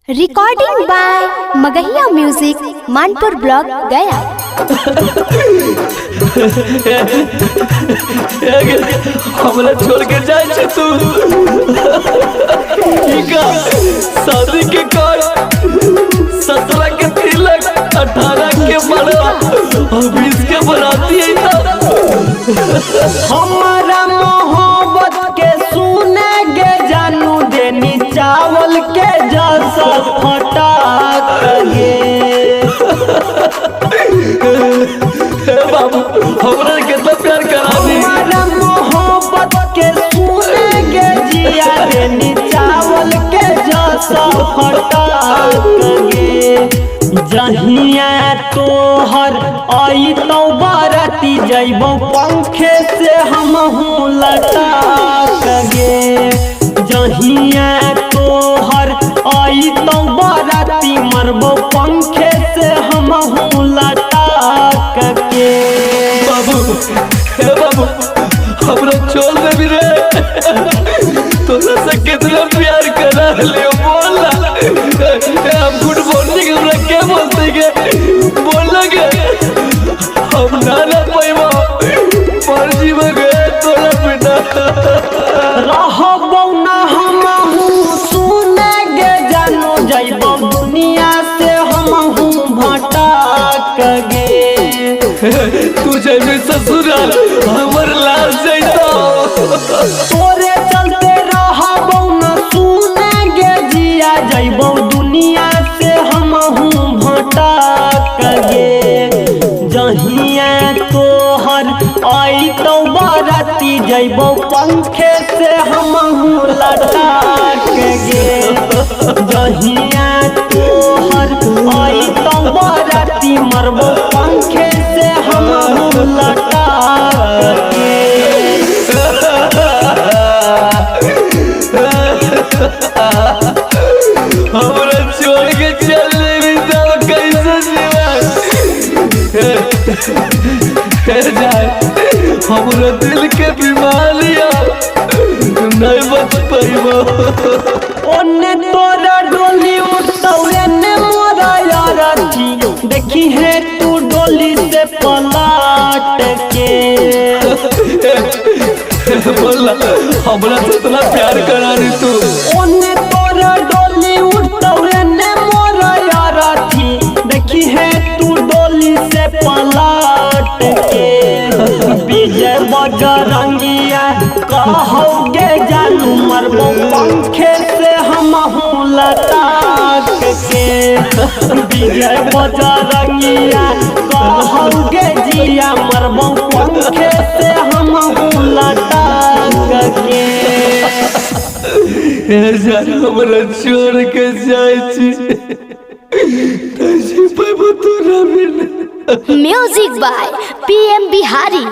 Recording by Magahiya music Manpur block Gaya. हमरा छोड़ के जाए छे तू शादी के कर 17 के तिलक 18 के मरवा और 20 के बराती है हमारा मोहब्बत के सुने गे जानू देनी चावल के जैसा फटाक गे। बाबू हमरा कितना प्यार करा दी। हमारा मोहब्बत के सुने गे जिया देनी चावल के जैसा फटाक गे। जहिया तोहर आई तो बाराती जइबो पंखे से हमहू लटाक गे। जहिया तोहर आई तो बाराती मरबो पंखे से हमहू लटाक गे। बाबू बाबू हमरा छोड़ दे भी रे तोरा से कितना प्यार करा ले बोला हम गुड मॉर्निंग हमरा क्या बोलते के बोल लगे हम ना पाइबो मर्जी में गए तोरा बेटा रहबो ना हमहू सुने गे जानो जइबो दुनिया से हमहू भटक गे। तू जब ससुराल हमर लाश जइतो तोरे चलते रहबो ना सुने गे जिया जइबो दुनिया से हमहू भटक गे। जहिया तोहर आई तो बाराती जइबो पंखे से हमहू लटाक गे। जहिया तोहर आई तो बाराती मरबो पंखे से हमहू लटाक गे। हमरा छोड़ के चल भी तो कैसे जाए हमरा दिल के बीमारियां नहीं बच पाइबो। ओने तोरा डोली उठौरे ने मोरा यार थी देखी है तू डोली से पलट के। बोला हमरा से इतना प्यार करा रही तू ओने तोरा डोली उठौरे ने मोरा यार थी देखी है तू डोली से पलट के। विजय बजरंगिया कहोगे जानू मरबो पंखे से हमहू लटाक के। विजय बजरंगिया कहोगे जिया मरबो पंखे से हमहू लटाक के। हमरा छोड़ के जाए छी तजी पाइबो तोरा बिना। Music by PM Bihari.